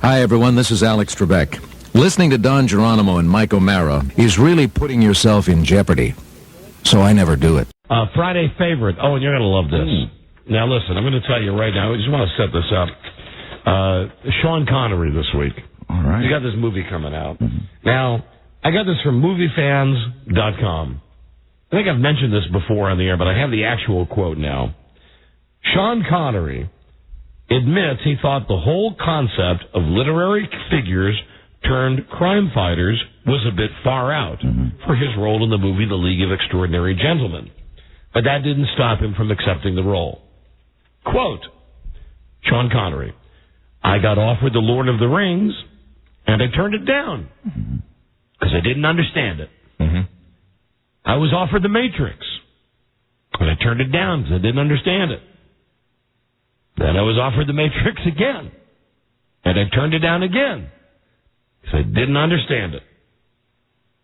Hi, everyone. This is Alex Trebek. Listening to Don Geronimo and Mike O'Mara is really putting yourself in jeopardy. So I never do it. Friday favorite. Oh, and you're going to love this. Now, listen, I'm going to tell you right now. I just want to set this up. Sean Connery this week. All right. You got this movie coming out. Now, I got this from moviefans.com. I think I've mentioned this before on the air, but I have the actual quote now. Sean Connery admits he thought the whole concept of literary figures turned crime fighters was a bit far out for his role in the movie The League of Extraordinary Gentlemen. But that didn't stop him from accepting the role. Quote, Sean Connery, I got offered The Lord of the Rings, and I turned it down because I didn't understand it. I was offered The Matrix, and I turned it down because I didn't understand it. Then I was offered The Matrix again, and I turned it down again because I didn't understand it.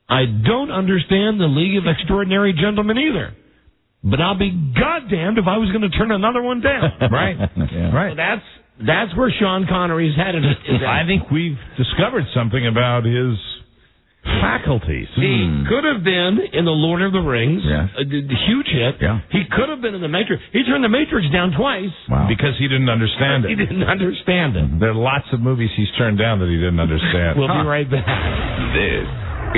I don't understand The League of Extraordinary Gentlemen either, but I'll be goddamned if I was going to turn another one down. Right. Right. So that's where Sean Connery's headed. I think we've discovered something about his faculties. He could have been in The Lord of the Rings, a huge hit. Yeah. He could have been in The Matrix. He turned The Matrix down twice. Wow. Because he didn't understand it. He didn't understand it. There are lots of movies he's turned down that he didn't understand. We'll be right back. This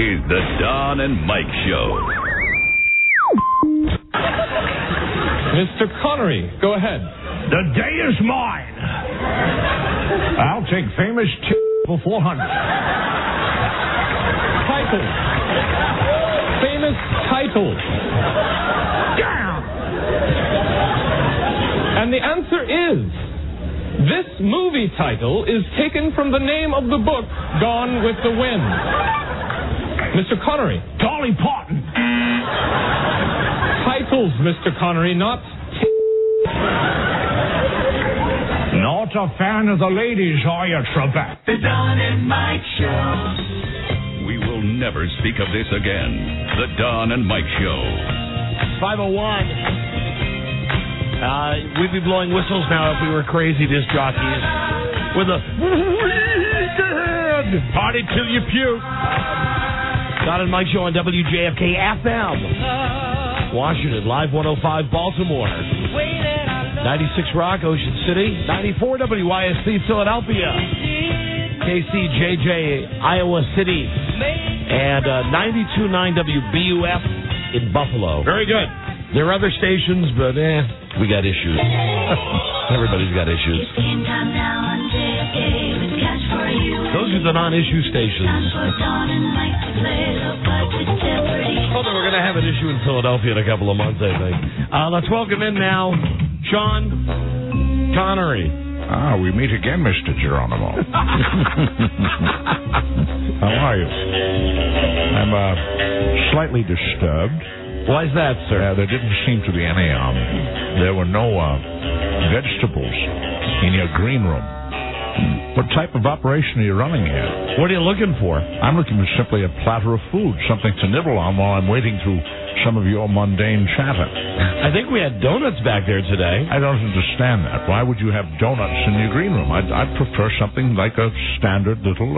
is the Don and Mike Show. Mr. Connery, go ahead. The day is mine. I'll take famous for 400. Titles. Famous titles. And the answer is, this movie title is taken from the name of the book, Gone with the Wind. Mr. Connery. Dolly Parton. Titles, Mr. Connery, not... Not a fan of the ladies, are you, Trebek? The Don and Mike Show. We will never speak of this again. The Don and Mike Show. 5:01. We'd be blowing whistles now if we were crazy disc jockeys. With a party till you puke. Don and Mike Show on WJFK FM. Washington, Live 105 Baltimore. 96 Rock, Ocean City. 94 WYSC Philadelphia. KCJJ, Iowa City, and 92.9 WBUF in Buffalo. Very good. There are other stations, but we got issues. Everybody's got issues. Those are the non-issue stations. Although we're going to have an issue in Philadelphia in a couple of months, I think. Let's welcome in now Sean Connery. We meet again, Mr. Geronimo. How are you? I'm slightly disturbed. Why is that, sir? There didn't seem to be any, there were no vegetables in your green room. What type of operation are you running here? What are you looking for? I'm looking for simply a platter of food, something to nibble on while I'm waiting through some of your mundane chatter. I think we had donuts back there today. I don't understand that. Why would you have donuts in your green room? I'd prefer something like a standard little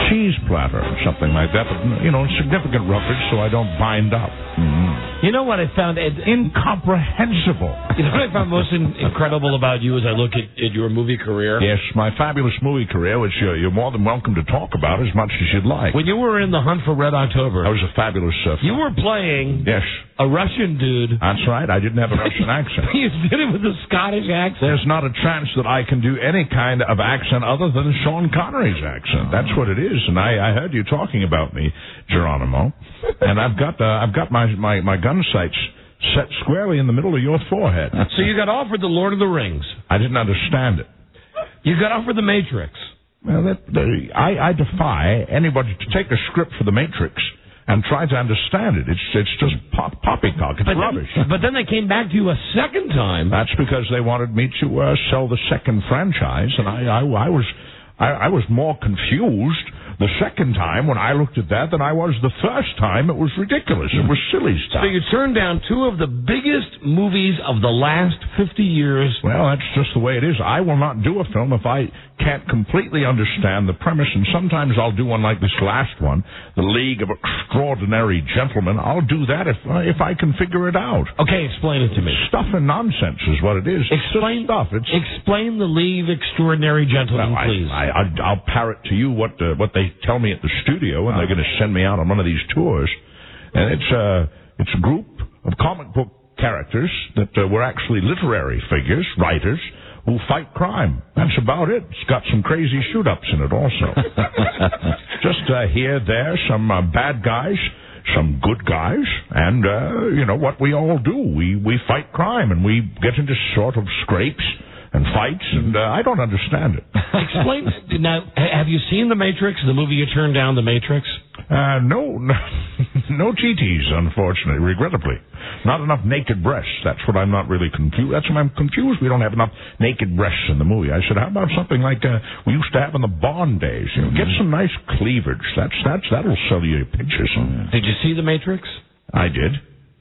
cheese platter or something like that. But, significant roughage so I don't bind up. You know what I found? Incomprehensible. You know what I found most incredible about you as I look at your movie career? Yes, my fabulous movie career, which you're more than welcome to talk about as much as you'd like. When you were in The Hunt for Red October, I was a fabulous you were playing a Russian dude. That's right. I didn't have a Russian accent. You did it with a Scottish accent. There's not a chance that I can do any kind of accent other than Sean Connery's accent. That's what it is. And I heard you talking about me, Geronimo. And I've got my gun sights set squarely in the middle of your forehead. So you got offered The Lord of the Rings. I didn't understand it. You got offered The Matrix. Well, I defy anybody to take a script for The Matrix and try to understand it. It's just poppycock. It's rubbish. But then they came back to you a second time. That's because they wanted me to sell the second franchise, and I was more confused the second time when I looked at that than I was the first time. It was ridiculous. It was silly stuff. So you turned down two of the biggest movies of the last 50 years. Well, that's just the way it is. I will not do a film if I can't completely understand the premise, and sometimes I'll do one like this last one, The League of Extraordinary Gentlemen. I'll do that if I can figure it out. Okay, explain it to me. Stuff and nonsense is what it is. Explain stuff. Explain The League of Extraordinary Gentlemen, please. I'll parrot to you what they tell me at the studio, and they're going to send me out on one of these tours. And it's a group of comic book characters that were actually literary figures, writers, who fight crime. That's about it. It's got some crazy shoot-ups in it also. Just here, there, some bad guys, some good guys, and, what we all do. We fight crime, and we get into sort of scrapes and fights, and I don't understand it. Explain. Now, have you seen The Matrix, the movie you turned down, The Matrix? No TTs, unfortunately, regrettably. Not enough naked breasts. That's what I'm not really confused. That's what I'm confused. We don't have enough naked breasts in the movie. I said, how about something like we used to have in the Bond days? Get some nice cleavage. That'll sell you pictures. Did you see The Matrix? I did.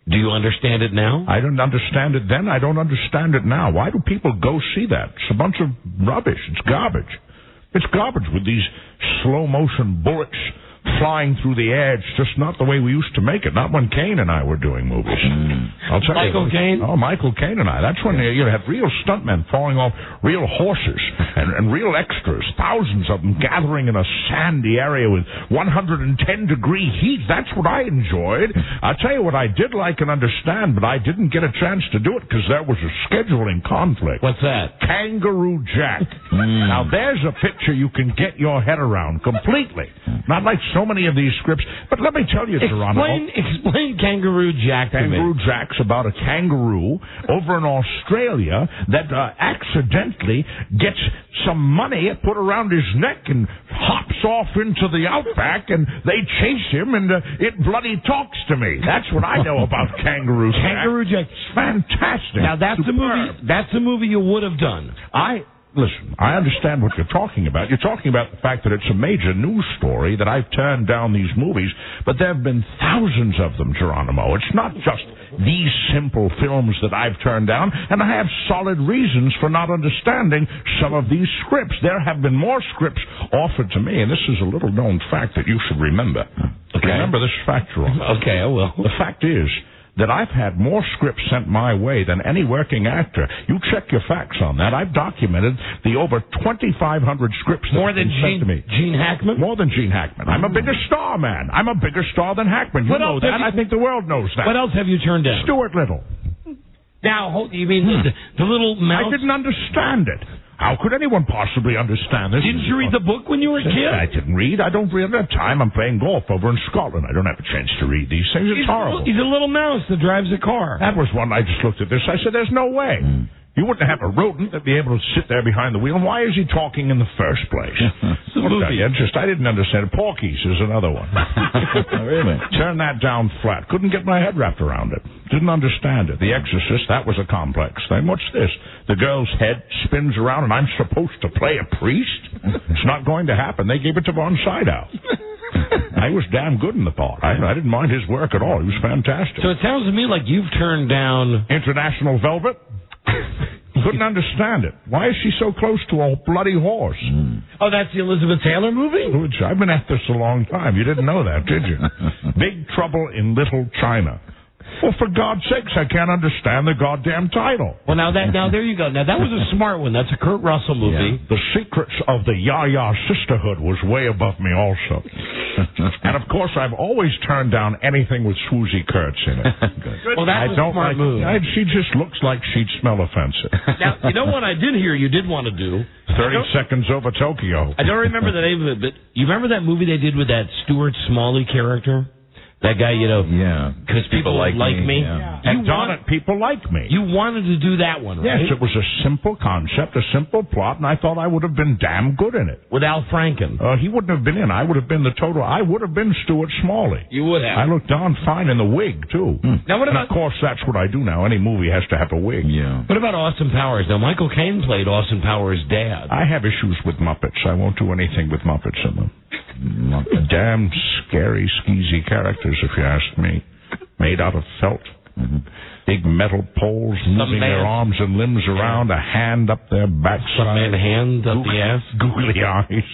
Do you understand it now? I didn't understand it then. I don't understand it now. Why do people go see that? It's a bunch of rubbish. It's garbage. It's garbage with these slow-motion bullets flying through the air. It's just not the way we used to make it. Not when Caine and I were doing movies. I'll tell you. Michael Caine? Oh, Michael Caine and I. That's when you had real stuntmen falling off real horses and real extras, thousands of them gathering in a sandy area with 110-degree heat. That's what I enjoyed. I'll tell you what I did like and understand, but I didn't get a chance to do it because there was a scheduling conflict. What's that? Kangaroo Jack. Now, there's a picture you can get your head around completely. Not like so many of these scripts. But let me tell you, Geronimo. Explain Kangaroo Jack to me. Kangaroo Jack's about a kangaroo over in Australia that accidentally gets some money put around his neck and hops off into the outback, and they chase him, and it bloody talks to me. That's what I know about Kangaroo Jack. Kangaroo Jack. It's fantastic. Now, that's the movie. That's the movie you would have done. Listen, I understand what you're talking about. You're talking about the fact that it's a major news story that I've turned down these movies, but there have been thousands of them, Geronimo. It's not just these simple films that I've turned down, and I have solid reasons for not understanding some of these scripts. There have been more scripts offered to me, and this is a little-known fact that you should remember. Okay. Remember this fact, Geronimo. Okay, I will. The fact is that I've had more scripts sent my way than any working actor. You check your facts on that. I've documented the over 2,500 scripts that have been sent to me. Gene Hackman? More than Gene Hackman. I'm a bigger star, man. I'm a bigger star than Hackman. You know that. I think the world knows that. What else have you turned down? Stuart Little. Now, you mean the little mouse? I didn't understand it. How could anyone possibly understand this? Didn't you read the book when you were a kid? I didn't read. I don't really have time. I'm playing golf over in Scotland. I don't have a chance to read these things. It's horrible. He's a little mouse that drives a car. That was one I just looked at this. I said, there's no way. You wouldn't have a rodent that'd be able to sit there behind the wheel. And why is he talking in the first place? It's a movie. I didn't understand it. Porky's is another one. Really? Turn that down flat. Couldn't get my head wrapped around it. Didn't understand it. The Exorcist, that was a complex thing. What's this? The girl's head spins around and I'm supposed to play a priest? It's not going to happen. They gave it to Von Sydow. I was damn good in the part. I didn't mind his work at all. He was fantastic. So it sounds to me like you've turned down International Velvet. Couldn't understand it. Why is she so close to a bloody horse? Oh, that's the Elizabeth Taylor movie? I've been at this a long time. You didn't know that, did you? Big Trouble in Little China. Well, for God's sakes, I can't understand the goddamn title. Well, now there you go. Now, that was a smart one. That's a Kurt Russell movie. Yeah. The Secrets of the Ya-Ya Sisterhood was way above me also. And, of course, I've always turned down anything with Swoozie Kurtz in it. Well, that's a smart move. She just looks like she'd smell offensive. Now, you know what I did hear you did want to do? 30 Seconds Over Tokyo. I don't remember the name of it, but you remember that movie they did with that Stuart Smalley character? That guy, Yeah. Because people like me. Yeah. And darn it, people like me. You wanted to do that one, right? Yes, it was a simple concept, a simple plot, and I thought I would have been damn good in it. With Al Franken. He wouldn't have been in. I would have been I would have been Stuart Smalley. You would have. I looked darn fine in the wig, too. Now, what about... And of course, that's what I do now. Any movie has to have a wig. Yeah. What about Austin Powers? Now, Michael Caine played Austin Powers' dad. I have issues with Muppets. I won't do anything with Muppets in them. Damn scary, skeezy characters, if you ask me. Made out of felt. Big metal poles moving their arms and limbs around, a hand up their backside. Some man hand up the ass? Googly eyes.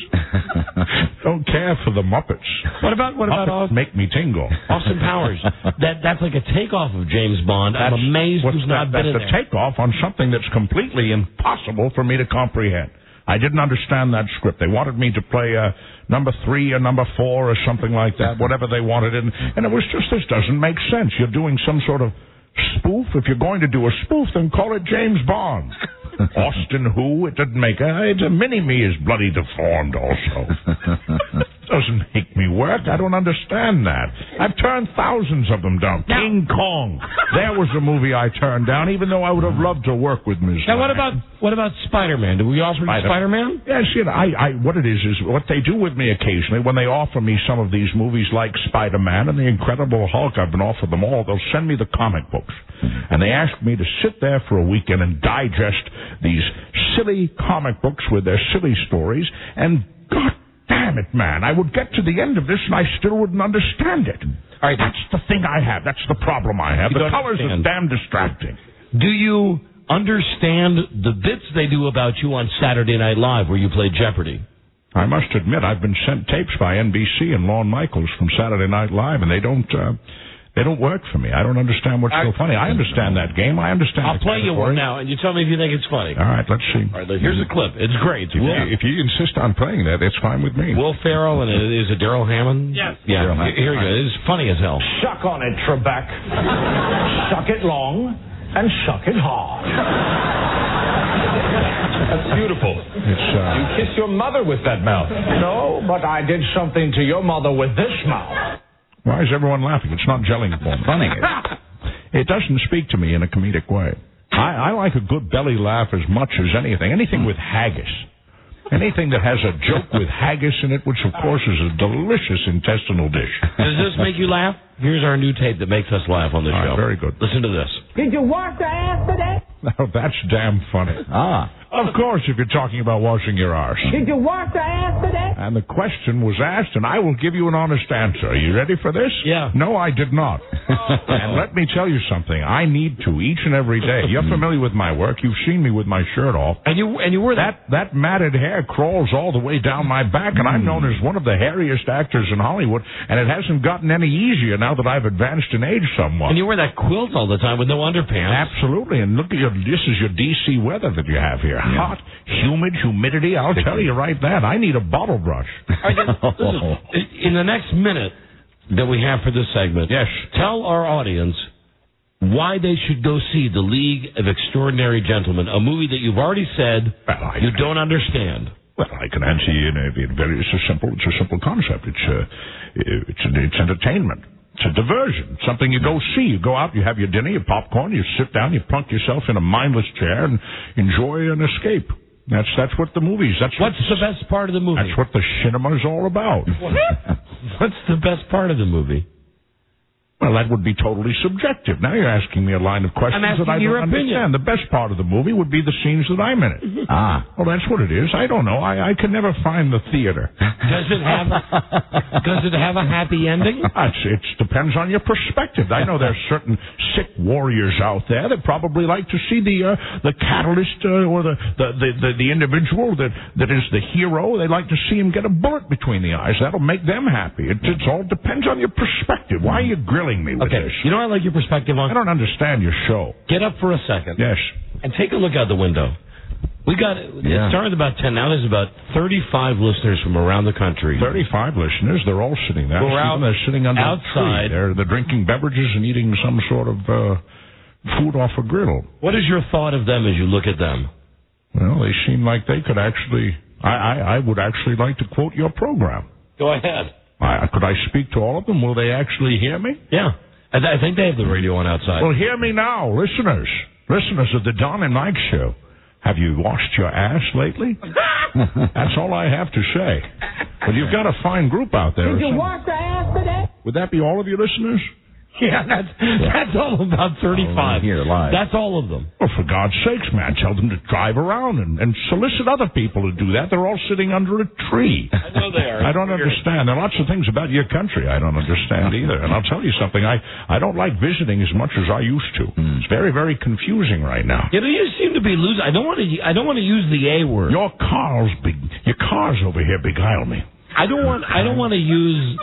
Don't care for the Muppets. What about Muppets make me tingle. Austin Powers? That's like a takeoff of James Bond. I'm amazed who's not been in there. That's a takeoff on something that's completely impossible for me to comprehend. I didn't understand that script. They wanted me to play number 3 or number 4 or something like that, whatever they wanted. And it was just, this doesn't make sense. You're doing some sort of spoof. If you're going to do a spoof, then call it James Bond. Austin who? It didn't make a mini-me is bloody deformed also. Doesn't make me work. I don't understand that. I've turned thousands of them down. Now, King Kong. There was a movie I turned down, even though I would have loved to work with Ms. Now, what about Spider-Man? Do we offer Spider-Man? Yes, you know, what it is what they do with me occasionally when they offer me some of these movies like Spider-Man and the Incredible Hulk. I've been offered them all. They'll send me the comic books, and they ask me to sit there for a weekend and digest these silly comic books with their silly stories, and God damn it, man, I would get to the end of this and I still wouldn't understand it. All right, that's the thing I have. That's the problem I have. The colors are damn distracting. Do you understand the bits they do about you on Saturday Night Live where you play Jeopardy? I must admit, I've been sent tapes by NBC and Lorne Michaels from Saturday Night Live, and they don't work for me. I don't understand what's so funny. I understand that game. I understand. I'll play you one now, and you tell me if you think it's funny. All right, let's see. All right, here's a clip. It's great. If you insist on playing that, it's fine with me. Will Ferrell, and is it Daryl Hammond? Yes. Yeah, here we go. It's funny as hell. Suck on it, Trebek. Suck it long and suck it hard. That's beautiful. You kiss your mother with that mouth. No, but I did something to your mother with this mouth. Why is everyone laughing? It's not gelling for me. Funny. It doesn't speak to me in a comedic way. I like a good belly laugh as much as anything. Anything with haggis. Anything that has a joke with haggis in it, which of course is a delicious intestinal dish. Does this make you laugh? Here's our new tape that makes us laugh on the show. Right, very good. Listen to this. Did you wash your ass today? Now, that's damn funny. Of course, if you're talking about washing your arse. Did you wash your ass today? And the question was asked, and I will give you an honest answer. Are you ready for this? Yeah. No, I did not. And let me tell you something. I need to each and every day. You're familiar with my work. You've seen me with my shirt off. And you were that matted hair crawls all the way down my back, and I'm known as one of the hairiest actors in Hollywood, and it hasn't gotten any easier now that I've advanced in age somewhat. And you wear that quilt all the time with no underpants. Absolutely. And look at this is your D.C. weather that you have here. Yeah. Hot, humid, humidity. I'll tell you right that. I need a bottle brush. In the next minute that we have for this segment, yes, tell our audience why they should go see The League of Extraordinary Gentlemen, a movie that you've already said you don't understand. Well, I can answer you in it's a simple concept. It's entertainment. It's a diversion. It's something you go see. You go out, you have your dinner, your popcorn, you sit down, you plunk yourself in a mindless chair and enjoy an escape. That's what the movies. What's the best part of the movie? That's what the cinema is all about. What's the best part of the movie? Well, that would be totally subjective. Now you're asking me a line of questions that I don't understand. The best part of the movie would be the scenes that I'm in it. Well, that's what it is. I don't know. I can never find the theater. Does it have a happy ending? It depends on your perspective. I know there's certain sick warriors out there that probably like to see the catalyst or the individual that is the hero. They like to see him get a bullet between the eyes. That'll make them happy. It all depends on your perspective. Why are you grilling me with this? You know I like your perspective on. I don't understand your show. Get up for a second. Yes. And take a look out the window. It started about 10. Now there's about 35 listeners from around the country. 35 listeners. They're all sitting there. They're sitting outside. They're drinking beverages and eating some sort of food off a grill. What is your thought of them as you look at them? Well, they seem like they could actually. I would actually like to quote your program. Go ahead. Could I speak to all of them? Will they actually hear me? Yeah. I think they have the radio on outside. Well, hear me now, listeners of the Don and Mike Show. Have you washed your ass lately? That's all I have to say. But you've got a fine group out there. Did you wash your ass today? Would that be all of you listeners? Yeah, that's all about 35. Here, live. That's all of them. Well, for God's sakes, man, tell them to drive around and solicit other people to do that. They're all sitting under a tree. I know they are. I don't understand. There are lots of things about your country I don't understand either. And I'll tell you something. I don't like visiting as much as I used to. It's very, very confusing right now. You know, you seem to be losing. I don't want to use the A word. Your cars over here beguile me. I don't want to use,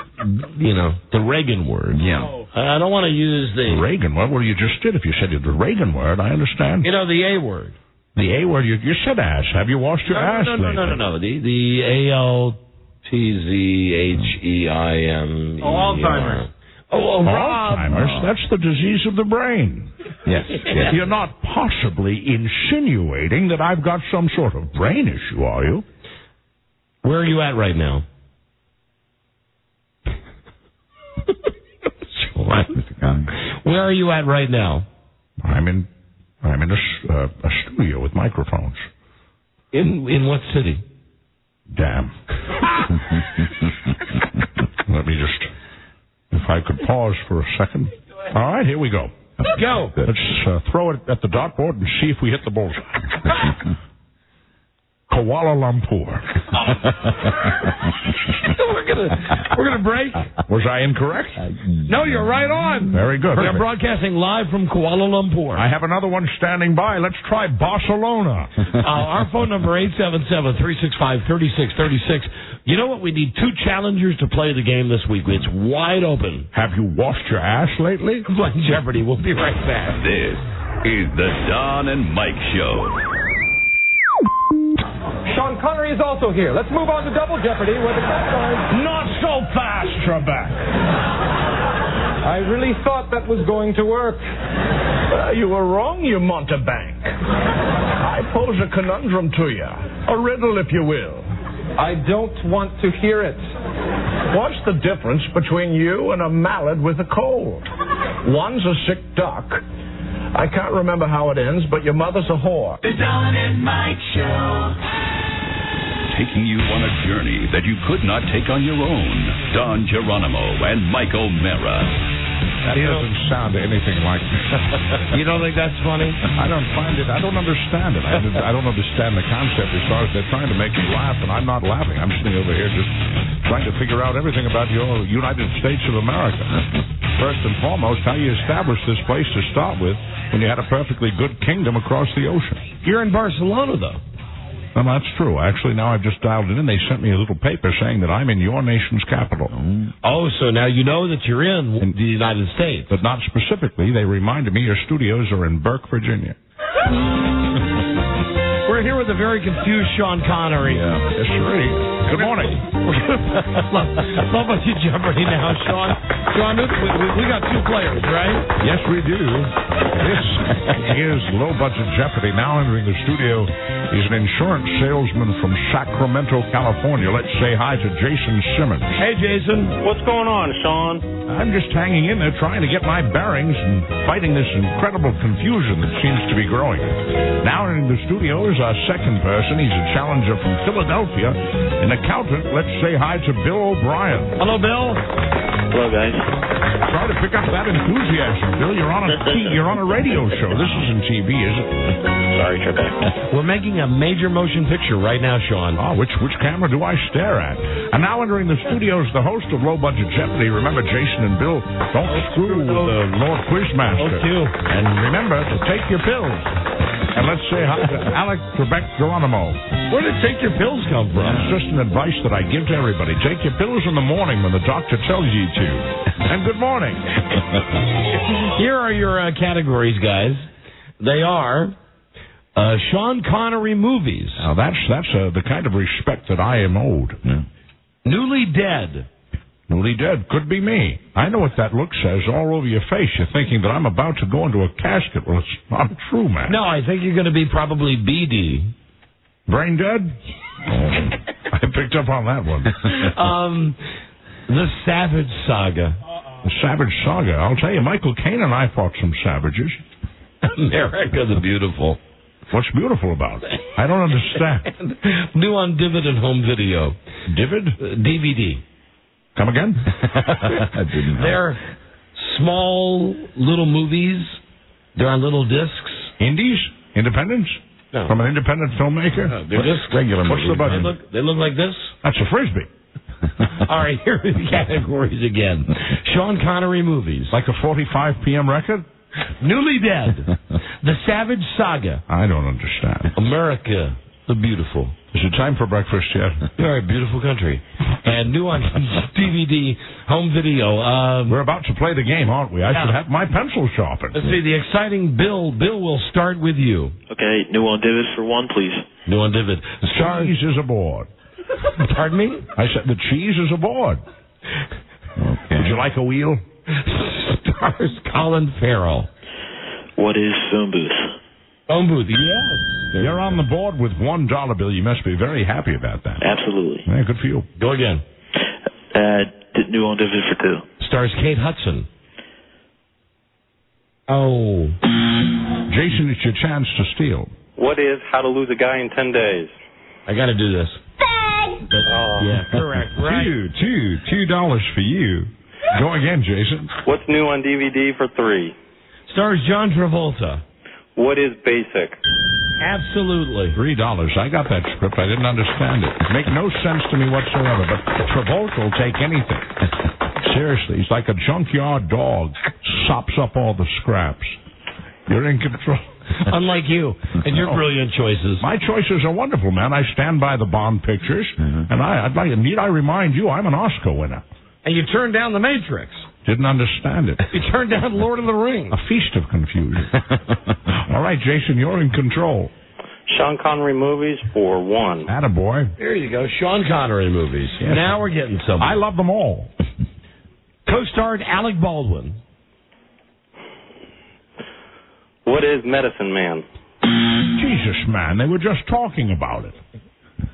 the Reagan word. Yeah. I don't want to use the Reagan word? Well, you just did. If you said the Reagan word, I understand. the A word. The A word, you said ass. Have you washed your ass lately? No. The ALTZHEIM. Alzheimer's. Alzheimer's? That's the disease of the brain. Yes. You're not possibly insinuating that I've got some sort of brain issue, are you? Where are you at right now? Where are you at right now? I'm in a studio with microphones. In what city? Damn. Let me just, if I could pause for a second. All right, here we go. Go. Let's throw it at the dartboard and see if we hit the bullseye. Kuala Lumpur. We're gonna break. Was I incorrect? No, you're right on. Very good. We're broadcasting live from Kuala Lumpur. I have another one standing by. Let's try Barcelona. Our phone number 877-365-3636. You know what? We need 2 challengers to play the game this week. It's wide open. Have you washed your ass lately? Playing Jeopardy. We'll be right back. This is the Don and Mike Show. Sean Connery is also here. Let's move on to Double Jeopardy, where the categories... Not so fast, Trebek. I really thought that was going to work. You were wrong, you mountebank. I pose a conundrum to you. A riddle, if you will. I don't want to hear it. What's the difference between you and a mallard with a cold? One's a sick duck. I can't remember how it ends, but your mother's a whore. The Don and Mike Show. Taking you on a journey that you could not take on your own. Don Geronimo and Mike O'Mara. That doesn't sound anything like me. You don't think that's funny? I don't understand it. I don't understand the concept as far as they're trying to make me laugh, and I'm not laughing. I'm sitting over here just trying to figure out everything about your United States of America. First and foremost, how you established this place to start with when you had a perfectly good kingdom across the ocean. You're in Barcelona, though. Well, that's true. Actually, now I've just dialed it in. They sent me a little paper saying that I'm in your nation's capital. Oh, so now you know that you're in the United States. But not specifically. They reminded me your studios are in Burke, Virginia. We're here with a very confused Sean Connery. Yeah, yes, sure is. Good morning. Love Budget Jeopardy now, Sean. Sean, we got 2 players, right? Yes, we do. This is Low Budget Jeopardy. Now entering the studio is an insurance salesman from Sacramento, California. Let's say hi to Jason Simmons. Hey, Jason. What's going on, Sean? I'm just hanging in there trying to get my bearings and fighting this incredible confusion that seems to be growing. Now entering the studio is our second person. He's a challenger from Philadelphia, an accountant. Let's say hi to Bill O'Brien. Hello, Bill. Hello, guys. Try to pick up that enthusiasm, Bill. You're on a radio show. This isn't TV, is it? Sorry, Trebek. We're making a major motion picture right now, Sean. Oh, which camera do I stare at? And now entering the studio is the host of Low Budget Jeopardy. Remember, Jason and Bill, don't screw with the Lord Quizmaster. And remember to take your pills. And let's say hi to Alec Trebek Geronimo. Where did take your pills come from? It's just an advice that I give to everybody. Take your pills in the morning when the doctor tells you to. And good morning. Here are your categories, guys. They are Sean Connery movies. Now, that's the kind of respect that I am owed. Yeah. Newly Dead. Newly Dead could be me. I know what that look says all over your face. You're thinking that I'm about to go into a casket. Well, it's not true, man. No, I think you're going to be probably BD. Brain dead? Oh, I picked up on that one. The Savage Saga. The Savage Saga. I'll tell you, Michael Caine and I fought some savages. America the Beautiful. What's beautiful about it? I don't understand. New on Divid and home video. Divid? DVD. Come again? They're small little movies. They're on little discs. Indies? Independents? No. From an independent filmmaker? They're just regular What's movies. the budget? They look like this? That's a Frisbee. All right, here are the categories again. Sean Connery movies. Like a 45 p.m. record? Newly Dead. The Savage Saga. I don't understand. America the Beautiful. Is it time for breakfast yet? All right, beautiful country. And new on DVD, home video. We're about to play the game, aren't we? I should have my pencil sharpened. Let's see, the exciting Bill. Bill will start with you. Okay, new on Divis for one, please. New on Divid. The cheese is aboard. Pardon me? I said the cheese is aboard. Okay. Would you like a wheel? Stars Colin Farrell. What is phone booth? Phone booth, yes. You're on the board with $1, Bill. You must be very happy about that. Absolutely. Yeah, good for you. Go again. New on Divis for two. Stars Kate Hudson. Oh. Jason, it's your chance to steal. What is How to Lose a Guy in 10 Days? I got to do this. Yeah, correct. Right. $2 for you. Go again, Jason. What's new on DVD for three? Stars John Travolta. What is basic? Absolutely. $3. I got that script. I didn't understand it. Make no sense to me whatsoever, but Travolta will take anything. Seriously, he's like a junkyard dog. Sops up all the scraps. You're in control. Unlike you and your brilliant choices. My choices are wonderful, man. I stand by the Bond pictures, and need I remind you, I'm an Oscar winner. And you turned down The Matrix. Didn't understand it. You turned down Lord of the Rings. A feast of confusion. All right, Jason, you're in control. Sean Connery movies for one. Attaboy. There you go. Sean Connery movies. Yes. Now we're getting somewhere. I love them all. Co-starred Alec Baldwin. What is Medicine Man? Jesus, man, they were just talking about it.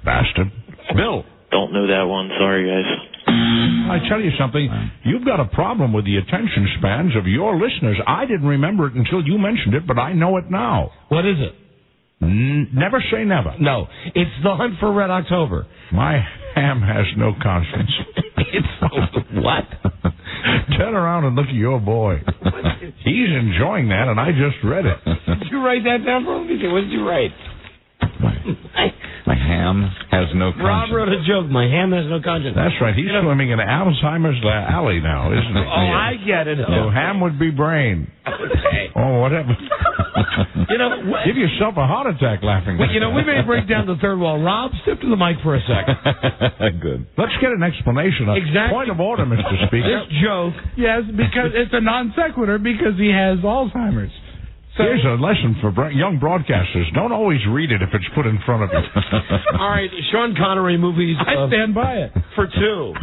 Bastard. Bill. Don't know that one. Sorry, guys. I tell you something, you've got a problem with the attention spans of your listeners. I didn't remember it until you mentioned it, but I know it now. What is it? Never say never. No, it's The Hunt for Red October. My ham has no conscience. It's what? Turn around and look at your boy. He's enjoying that, and I just read it. Did you write that down for me? What did you write? My ham has no conscience. Rob wrote a joke. My ham has no conscience. That's right. He's swimming in Alzheimer's alley now, isn't he? Oh, I get it. So ham would be brain. Okay. Oh, whatever. Give yourself a heart attack laughing. Well, we may break down the third wall. Rob, step to the mic for a second. Good. Let's get an explanation. Exactly. Point of order, Mr. Speaker. This joke. Yes, because it's a non sequitur because he has Alzheimer's. So, here's a lesson for young broadcasters. Don't always read it if it's put in front of you. All right, Sean Connery movies. I stand by it. For two.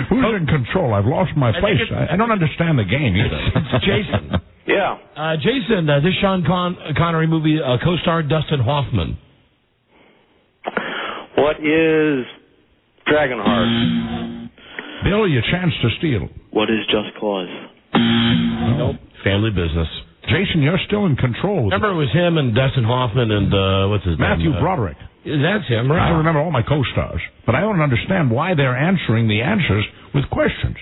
Who's in control? I've lost my place. I don't understand the game either. It's Jason. Yeah. Jason, this Sean Connery movie co-starred Dustin Hoffman. What is Dragonheart? Bill, your chance to steal. What is Just Cause? Nope. Family Business. Jason, you're still in control. Remember, it was him and Dustin Hoffman and, what's his Matthew name? Broderick. That's him, right? I remember all my co-stars, but I don't understand why they're answering the answers with questions.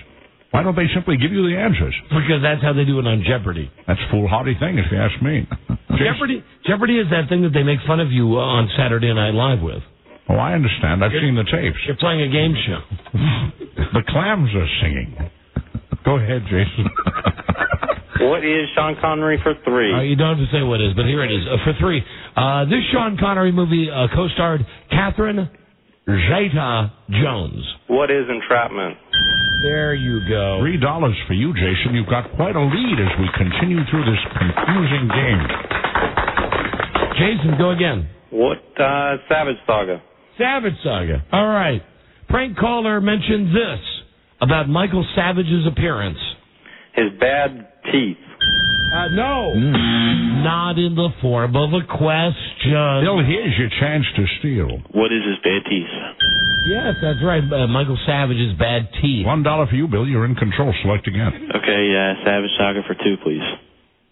Why don't they simply give you the answers? Because that's how they do it on Jeopardy. That's a foolhardy thing, if you ask me. Jeopardy is that thing that they make fun of you on Saturday Night Live with. Oh, I understand. I've seen the tapes. You're playing a game show. The clams are singing. Go ahead, Jason. What is Sean Connery for three? You don't have to say what it is, but here it is. For three, this Sean Connery movie co-starred Catherine Zeta-Jones. What is Entrapment? There you go. $3 for you, Jason. You've got quite a lead as we continue through this confusing game. Jason, go again. What, Savage Saga? Savage Saga. All right. Prank caller mentioned this about Michael Savage's appearance. His bad teeth. No. Not in the form of a question. Bill, here's your chance to steal. What is his bad teeth? Yes, that's right. Michael Savage's bad teeth. $1 for you, Bill. You're in control. Select again. Okay, Savage Saga for two, please.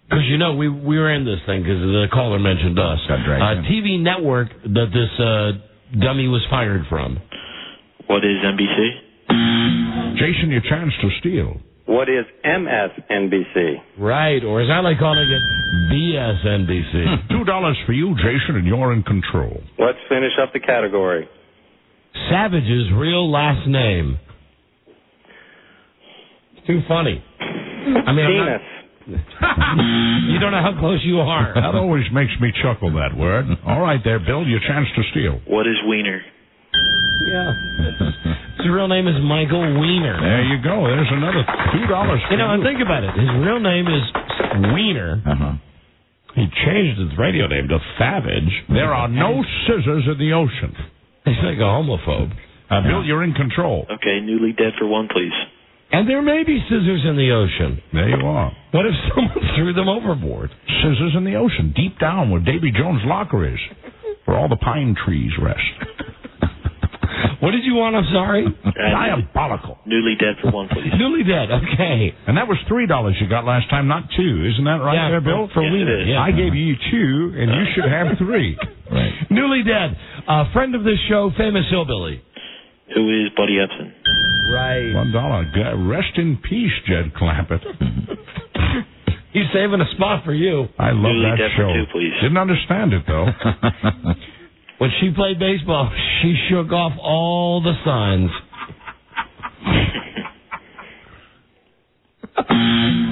Because, we were in this thing because the caller mentioned us. TV network that this dummy was fired from. What is NBC? Jason, your chance to steal. What is MSNBC? Right, or as I like calling it, BSNBC. $2 for you, Jason, and you're in control. Let's finish up the category. Savage's real last name. It's too funny. I mean, Penis. You don't know how close you are. That always makes me chuckle, that word. All right there, Bill, your chance to steal. What is wiener? Yeah. His real name is Michael Wiener. There you go. There's another $2 for You know, and think about it. His real name is Wiener. Uh-huh. He changed his radio name to Savage. There are no scissors in the ocean. He's like a homophobe. Bill, you're in control. Okay, newly dead for one, please. And there may be scissors in the ocean. There you are. What if someone threw them overboard? Scissors in the ocean, deep down where Davy Jones' locker is, where all the pine trees rest. What did you want? I'm sorry. Diabolical. Newly dead for one, please. Newly dead. Okay. And that was $3 you got last time, not 2. Isn't that right there, Bill? For Yes, Wiener. it is. Yeah. I gave you 2, and you should have 3. Right. Newly dead. A friend of this show, famous hillbilly. Who is Buddy Epson? Right. $1. Rest in peace, Jed Clampett. He's saving a spot for you. I love Newly that dead for show. 2, please. Didn't understand it, though. When she played baseball, she shook off all the signs.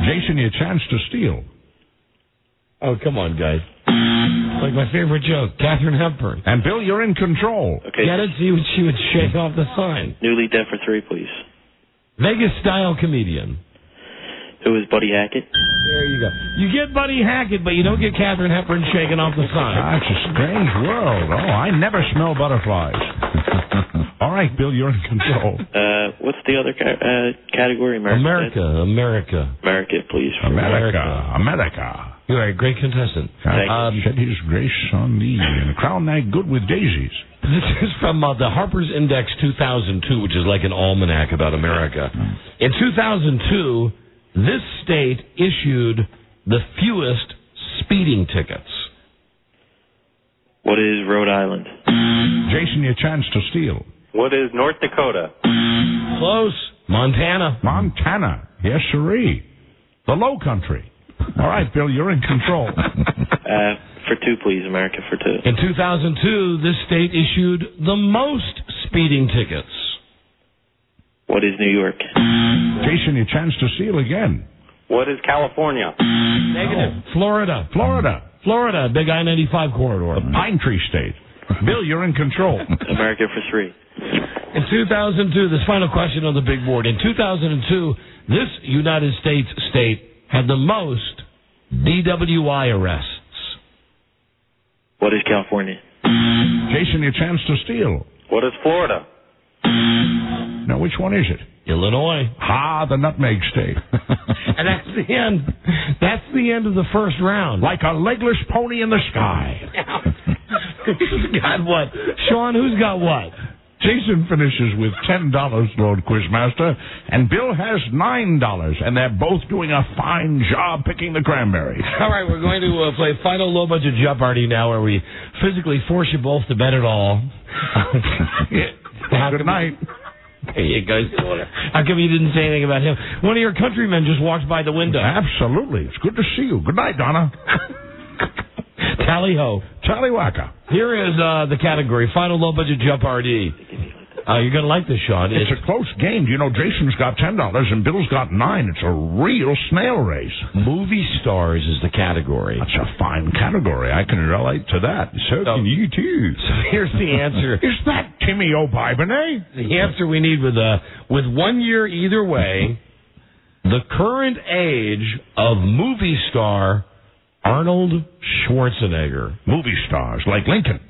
Jason, your chance to steal. Oh, come on, guys. Like my favorite joke, Katharine Hepburn. And Bill, you're in control. Okay. Get it? See what she would shake off the sign. Newly dead for 3, please. Vegas-style comedian. Who is Buddy Hackett? There you go. You get Buddy Hackett, but you don't get Katharine Hepburn shaking off the sign. It's a strange world. Oh, I never smell butterflies. All right, Bill, you're in control. What's the other category? America. America, please. America. You are a great contestant. Shed his grace on thee and crown thy good with daisies. This is from the Harper's Index 2002, which is like an almanac about America. In 2002, this state issued the fewest speeding tickets. What is Rhode Island? Jason, your chance to steal. What is North Dakota? Close. Montana. Montana. Yes, sirree. The Low Country. All right, Bill, you're in control. For 2, please. America for 2. In 2002, this state issued the most speeding tickets. What is New York? Jason, your chance to steal again. What is California? Negative. Florida. Florida. Big I-95 corridor. The Pine Tree State. Bill, you're in control. America for 3. In 2002, this final question on the big board. In 2002, this United States state had the most DWI arrests. What is California? Jason, your chance to steal. What is Florida? Now, which one is it? Illinois. The Nutmeg State. And that's the end. That's the end of the first round. Like a legless pony in the sky. Who's got what? Sean, who's got what? Jason finishes with $10, Lord Quizmaster, and Bill has $9, and they're both doing a fine job picking the cranberries. All right, we're going to play Final Low Budget Jeopardy now, where we physically force you both to bet it all. Good night. There you go. How come you didn't say anything about him? One of your countrymen just walked by the window. Absolutely. It's good to see you. Good night, Donna. Tally-ho. Tallywhacker. Here is the category, Final Low Budget Jeopardy. You're going to like this, Sean. It's a close game. You know, Jason's got $10 and Bill's got $9. It's a real snail race. Movie stars is the category. That's a fine category. I can relate to that. So can you, too. So here's the answer. Is that Timmy O'Biboney? The answer we need with 1 year either way, the current age of movie star Arnold Schwarzenegger. Movie stars like Lincoln.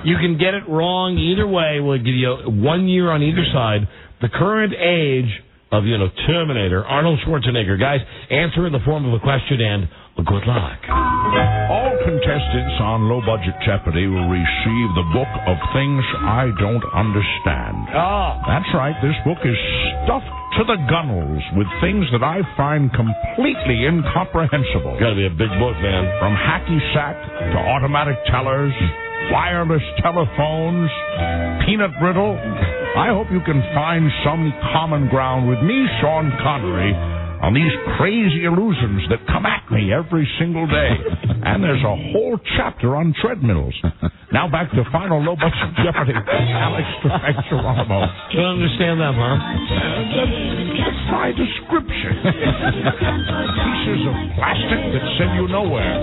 You can get it wrong either way. We'll give you 1 year on either side. The current age of, Terminator, Arnold Schwarzenegger. Guys, answer in the form of a question and good luck. All contestants on Low Budget Jeopardy will receive the book of things I don't understand. That's right. This book is stuffed to the gunnels with things that I find completely incomprehensible. Got to be a big book, man. From hacky sack to automatic tellers, wireless telephones, peanut brittle. I hope you can find some common ground with me, Sean Connery, on these crazy illusions that come at me every single day. And there's a whole chapter on treadmills. Now back to final low budget Jeopardy. Alex Geronimo. You don't understand them, huh? That's my description. Pieces of plastic that send you nowhere.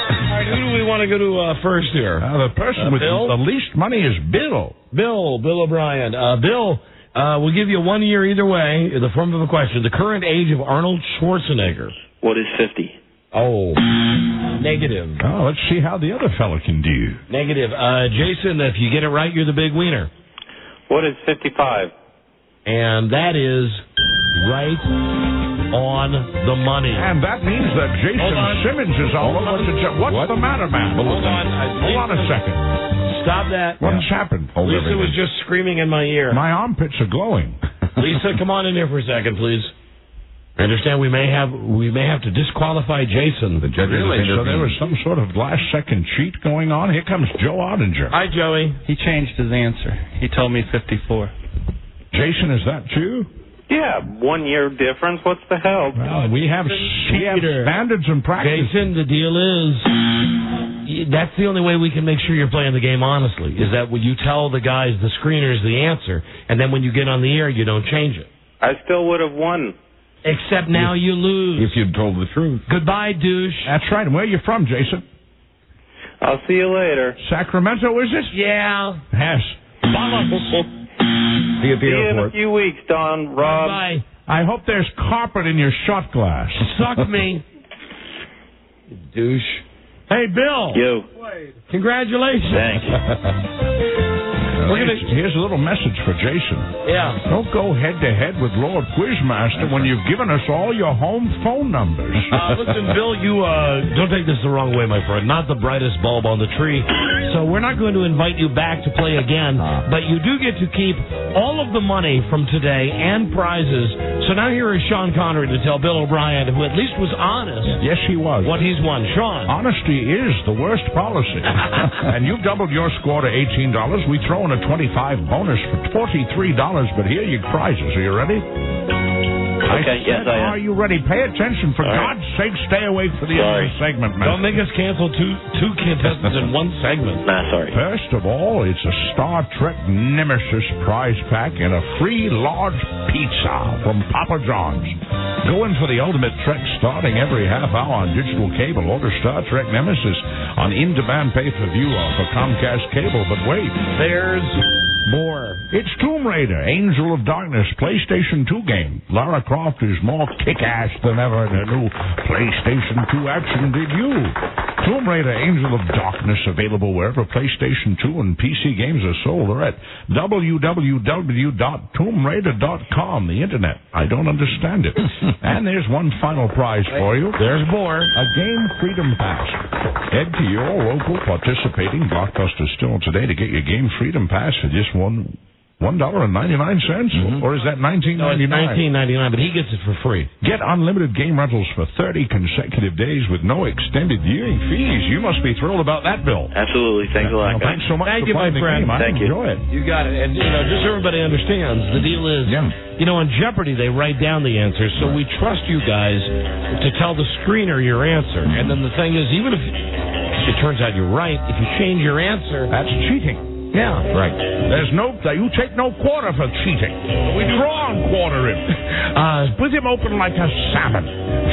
All right, who do we want to go to first here? The person with Bill? the least money is Bill. Bill O'Brien. Bill, we'll give you 1 year either way in the form of a question. The current age of Arnold Schwarzenegger. What is 50? Oh, negative. Oh, let's see how the other fella can do. Negative. Jason, if you get it right, you're the big wiener. What is 55? And that is right on the money. And that means that Jason Simmons is all over the What's the matter, man? Hold on. Hold on a second. Stop that. What's happened? Lisa was just screaming in my ear. My armpits are glowing. Lisa, come on in here for a second, please. I understand we may have to disqualify Jason. The judges so there was some sort of last-second cheat going on? Here comes Joe Ottinger. Hi, Joey. He changed his answer. He told me 54. Jason, is that true? Yeah, 1 year difference. What's the hell? Well, we have standards and practice. Jason, the deal is that's the only way we can make sure you're playing the game honestly, is that when you tell the guys, the screeners, the answer, and then when you get on the air, you don't change it. I still would have won. Except now you lose. If you'd told the truth. Goodbye, douche. That's right. And where are you from, Jason? I'll see you later. Sacramento, is it? Yeah. Yes. See you in a few weeks, Don, Rob. Bye. I hope there's carpet in your shot glass. Suck me. Douche. Hey, Bill. Yo. Congratulations. Thanks. Here's a little message for Jason. Yeah. Don't go head-to-head with Lord Quizmaster when you've given us all your home phone numbers. Listen, Bill, you don't take this the wrong way, my friend. Not the brightest bulb on the tree. So we're not going to invite you back to play again, but you do get to keep all of the money from today and prizes. So now here is Sean Connery to tell Bill O'Brien, who at least was honest. Yes, he was. What he's won. Sean. Honesty is the worst policy. And you've doubled your score to $18. We throw in a $25 bonus for $43, but here are your prizes. Are you ready? Okay, yes, I am. Are you ready? Pay attention. For God's sake, stay away for the other segment, man. Don't make us cancel two contestants in one segment. Nah, sorry. First of all, it's a Star Trek Nemesis prize pack and a free large pizza from Papa John's. Go in for the ultimate Trek starting every half hour on digital cable. Order Star Trek Nemesis on in-demand pay-per-view for Comcast Cable. But wait, there's more. It's Tomb Raider, Angel of Darkness, PlayStation 2 game. Lara Croft is more kick-ass than ever in her new PlayStation 2 action debut. Tomb Raider, Angel of Darkness, available wherever PlayStation 2 and PC games are sold, or at www.tombRaider.com, the internet. I don't understand it. And there's one final prize for you. There's more. A Game Freedom Pass. Head to your local participating Blockbuster store today to get your Game Freedom Pass for just $1.99, or is that $19.99? No, it's $19.99, but he gets it for free. Get unlimited game rentals for 30 consecutive days with no extended viewing fees. You must be thrilled about that, Bill. Absolutely. Thanks a lot, guys. Thanks so much Thank for you, my playing friend. the game. Thank I you. enjoy it. You got it. And, just so everybody understands, the deal is, on Jeopardy, they write down the answers, so we trust you guys to tell the screener your answer. And then the thing is, even if it turns out you're right, if you change your answer, that's cheating. Yeah. Right. You take no quarter for cheating. We draw and quarter him. Split him open like a salmon.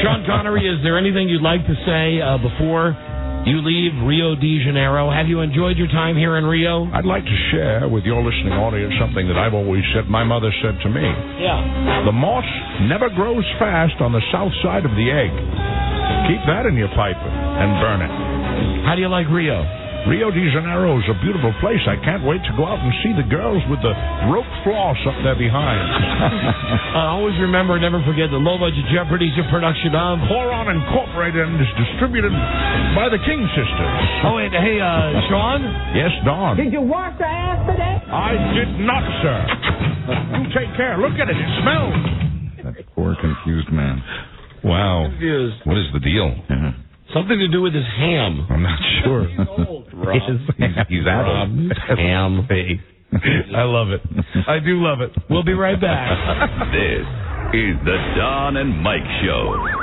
Sean Connery, is there anything you'd like to say before you leave Rio de Janeiro? Have you enjoyed your time here in Rio? I'd like to share with your listening audience something that I've always said, my mother said to me. Yeah. The moss never grows fast on the south side of the egg. Keep that in your pipe and burn it. How do you like Rio? Rio de Janeiro is a beautiful place. I can't wait to go out and see the girls with the rope floss up there behind. Always remember, never forget that Low Budget Jeopardy is a production of Horon Incorporated and is distributed by the King Sisters. Oh, and hey, Sean? Yes, Don. Did you wash your ass today? I did not, sir. You take care. Look at it. It smells. That poor confused man. Wow. Confused. What is the deal? Something to do with his ham. I'm not sure. He's adult. Ham. I love it. I do love it. We'll be right back. This is the Don and Mike Show.